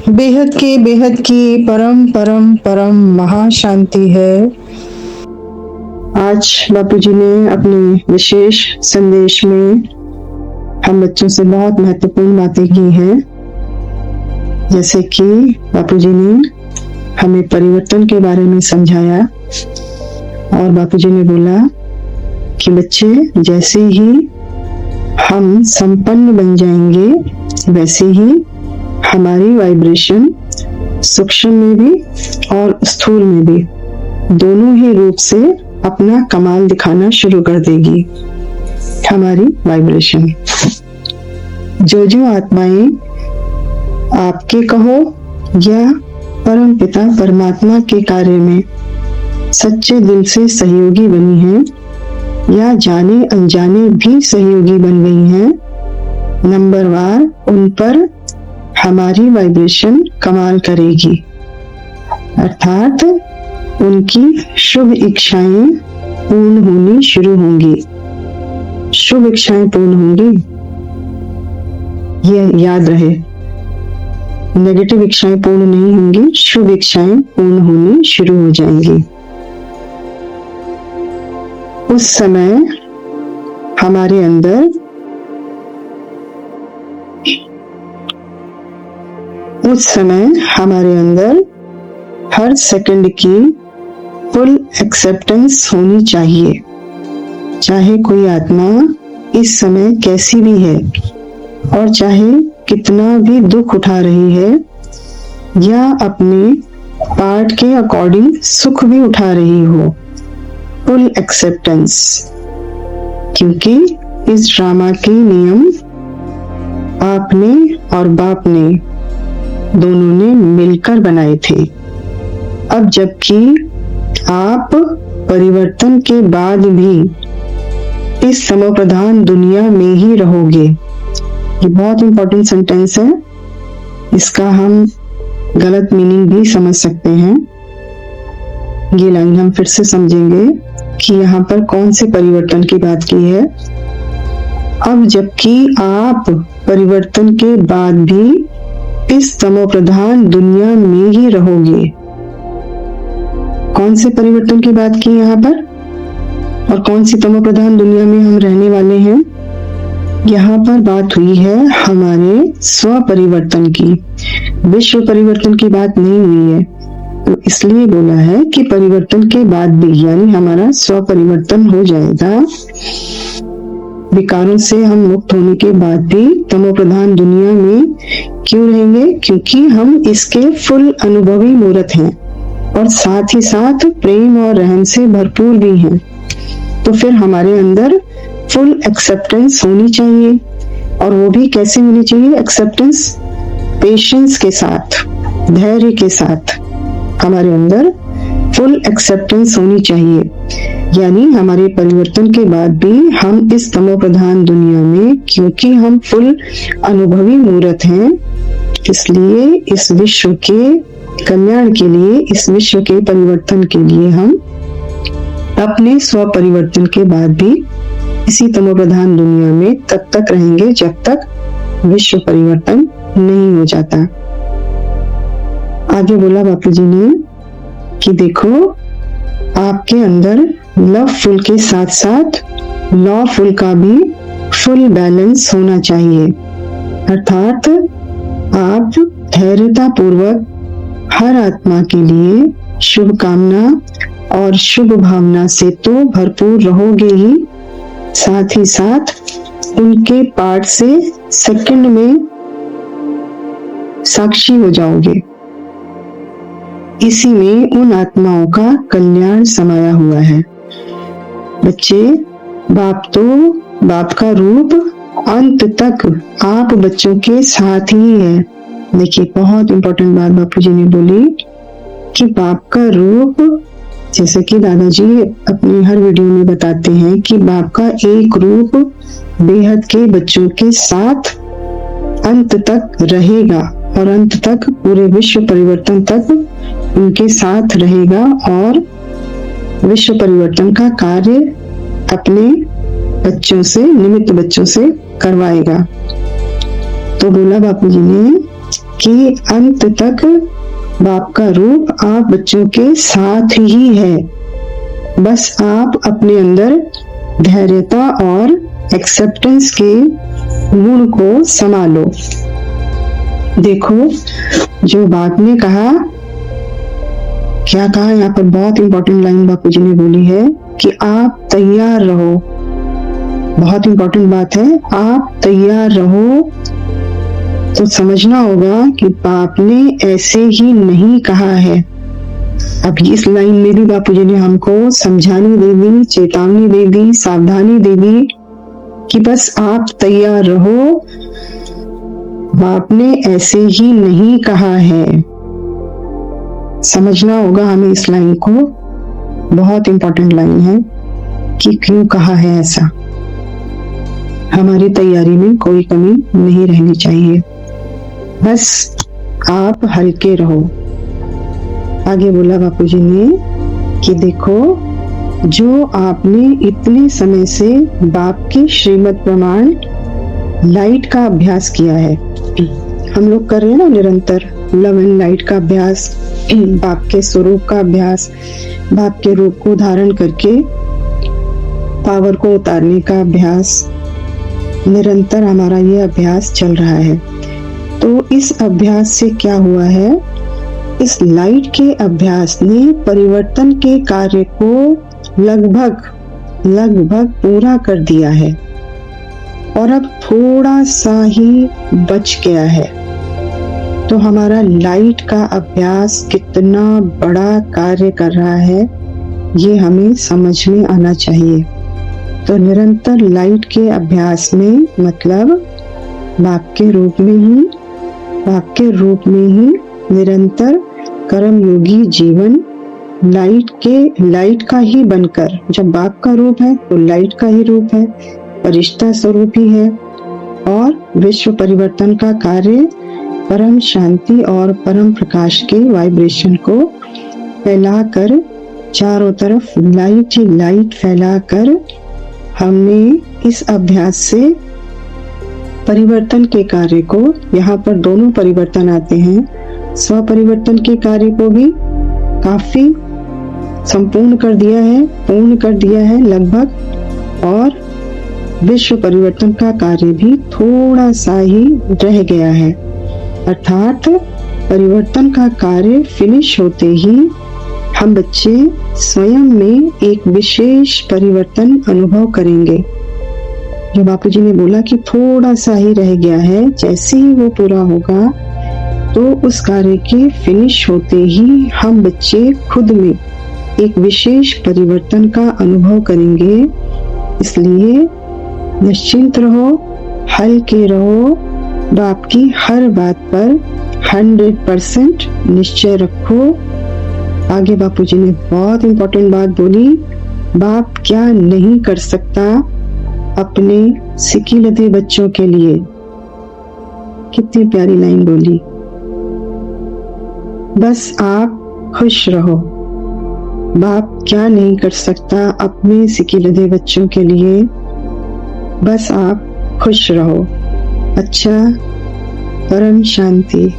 बेहद की परम परम परम महाशांति है। आज बापूजी ने अपने विशेष संदेश में हम बच्चों से बहुत महत्वपूर्ण बातें की हैं, जैसे कि बापूजी ने हमें परिवर्तन के बारे में समझाया और बापूजी ने बोला कि बच्चे जैसे ही हम संपन्न बन जाएंगे वैसे ही हमारी वाइब्रेशन सूक्ष्म में भी और स्थूल में भी दोनों ही रूप से अपना कमाल दिखाना शुरू कर देगी हमारी वाइब्रेशन। जो आत्माएं आपके कहो या परम पिता परमात्मा के कार्य में सच्चे दिल से सहयोगी बनी हैं या जाने अनजाने भी सहयोगी बन गई हैं, नंबरवार उन पर हमारी वाइब्रेशन कमाल करेगी, अर्थात उनकी शुभ इच्छाएं पूर्ण होनी शुरू होंगी। शुभ इच्छाएं पूर्ण होंगी, ये याद रहे। नेगेटिव इच्छाएं पूर्ण नहीं होंगी, शुभ इच्छाएं पूर्ण होनी शुरू हो जाएंगी। उस समय हमारे अंदर हर सेकंड की फुल एक्सेप्टेंस होनी चाहिए, चाहे कोई आत्मा इस समय कैसी भी है और चाहे कितना भी दुख उठा रही है या अपने पार्ट के अकॉर्डिंग सुख भी उठा रही हो, फुल एक्सेप्टेंस। क्योंकि इस ड्रामा के नियम आपने और बाप ने दोनों ने मिलकर बनाए थे। अब जबकि आप परिवर्तन के बाद भी इस समप्रधान दुनिया में ही रहोगे, ये बहुत इंपॉर्टेंट सेंटेंस है, इसका हम गलत मीनिंग भी समझ सकते हैं। ये लाइन हम फिर से समझेंगे कि यहाँ पर कौन से परिवर्तन की बात की है। अब जबकि आप परिवर्तन के बाद भी इस तमोप्रधान दुनिया में ही रहोगे, कौन से परिवर्तन की बात की यहाँ पर और कौन सी तमोप्रधान दुनिया में हम रहने वाले हैं? यहाँ पर बात हुई है हमारे स्व परिवर्तन की, विश्व परिवर्तन की बात नहीं हुई है। तो इसलिए बोला है कि परिवर्तन के बाद भी, यानी हमारा स्व परिवर्तन हो जाएगा, विकारों से हम मुक्त होने के बाद भी तमोप्रधान दुनिया में क्यों रहेंगे? क्योंकि हम इसके फुल अनुभवी मूर्त हैं और साथ ही साथ प्रेम और रहम से भरपूर भी हैं। तो फिर हमारे अंदर फुल एक्सेप्टेंस होनी चाहिए, और वो भी कैसे होनी चाहिए? एक्सेप्टेंस पेशेंस के साथ, धैर्य के साथ हमारे अंदर फुल एक्सेप्टेंस होनी चाहिए। यानी हमारे परिवर्तन के बाद भी हम इस तमोप्रधान दुनिया में, क्योंकि हम फुल अनुभवी मूर्त हैं, इसलिए इस विश्व के कल्याण के लिए, इस विश्व के परिवर्तन के लिए हम अपने स्व परिवर्तन के बाद भी इसी तमोप्रधान दुनिया में तब तक रहेंगे जब तक विश्व परिवर्तन नहीं हो जाता। आगे बोला बापूजी ने कि देखो, आपके अंदर लवफुल के साथ साथ लॉफुल का भी फुल बैलेंस होना चाहिए, अर्थात आप धैर्यता पूर्वक हर आत्मा के लिए शुभकामना और शुभ भावना से तो भरपूर रहोगे ही, साथ ही साथ उनके पार्ट से सेकंड में साक्षी हो जाओगे। इसी में उन आत्माओं का कल्याण समाया हुआ है। बच्चे, बाप का रूप अंत तक आप बच्चों के साथ ही है। देखिए, बहुत इंपॉर्टेंट बात बापूजी ने बोली कि बाप का रूप, जैसे कि दादाजी अपनी हर वीडियो में बताते हैं कि बाप का एक रूप बेहद के बच्चों के साथ अंत तक रहेगा और अंत तक पूरे विश्व परिवर्तन तक उनके साथ रहेगा और विश्व परिवर्तन का कार्य अपने बच्चों से, निमित्त बच्चों से करवाएगा। तो बोला बापूजी ने कि अंत तक बाप का रूप आप बच्चों के साथ ही है। बस आप अपने अंदर धैर्यता और एक्सेप्टेंस के गुण को संभालो। देखो, जो बाप ने कहा, क्या कहा यहाँ पर, बहुत इंपॉर्टेंट लाइन बापूजी ने बोली है कि आप तैयार रहो। बहुत इंपॉर्टेंट बात है, आप तैयार रहो। तो समझना होगा कि बाप ने ऐसे ही नहीं कहा है। अब इस लाइन में भी बापूजी ने हमको समझानी दे दी, चेतावनी दे दी, सावधानी दे दी कि बस आप तैयार रहो। बाप ने ऐसे ही नहीं कहा है। समझना होगा हमें इस लाइन को, बहुत इंपॉर्टेंट लाइन है कि क्यों कहा है ऐसा। हमारी तैयारी में कोई कमी नहीं रहनी चाहिए, बस आप हल्के रहो। आगे बोला बापूजी ने कि देखो, जो आपने इतने समय से बाप के श्रीमत प्रमाण लाइट का अभ्यास किया है, हम लोग कर रहे हैं ना निरंतर लव एंड लाइट का अभ्यास, बाप के स्वरूप का अभ्यास, बाप के रूप को धारण करके पावर को उतारने का अभ्यास, निरंतर हमारा ये अभ्यास चल रहा है। तो इस अभ्यास से क्या हुआ है, इस लाइट के अभ्यास ने परिवर्तन के कार्य को लगभग पूरा कर दिया है और अब थोड़ा सा ही बच गया है। तो हमारा लाइट का अभ्यास कितना बड़ा कार्य कर रहा है, ये हमें समझ में आना चाहिए। तो निरंतर लाइट के अभ्यास में मतलब बाप के रूप में ही निरंतर कर्म योगी जीवन लाइट का ही बनकर, जब बाप का रूप है तो लाइट का ही रूप है, परिष्ठा स्वरूप ही है और विश्व परिवर्तन का कार्य परम शांति और परम प्रकाश के वाइब्रेशन को फैलाकर, चारों तरफ लाइट ही लाइट फैलाकर, हमने इस अभ्यास से परिवर्तन के कार्य को, यहाँ पर दोनों परिवर्तन आते हैं, स्व परिवर्तन के कार्य को भी काफी संपूर्ण कर दिया है, पूर्ण कर दिया है लगभग, और विश्व परिवर्तन का कार्य भी थोड़ा सा ही रह गया है। अर्थात परिवर्तन का कार्य फिनिश होते ही हम बच्चे स्वयं में एक विशेष परिवर्तन अनुभव करेंगे। जो बापूजी ने बोला कि थोड़ा सा ही रह गया है, जैसे ही वो पूरा होगा तो उस कार्य के फिनिश होते ही हम बच्चे खुद में एक विशेष परिवर्तन का अनुभव करेंगे। इसलिए निश्चिंत रहो, हल्के रहो, बाप की हर बात पर 100% निश्चय रखो। आगे बापूजी ने बहुत इंपॉर्टेंट बात बोली, बाप क्या नहीं कर सकता अपने सिकी लदे बच्चों के लिए। कितनी प्यारी लाइन बोली, बस आप खुश रहो। बाप क्या नहीं कर सकता अपने सिकी लदे बच्चों के लिए, बस आप खुश रहो। अच्छा, परम शांति।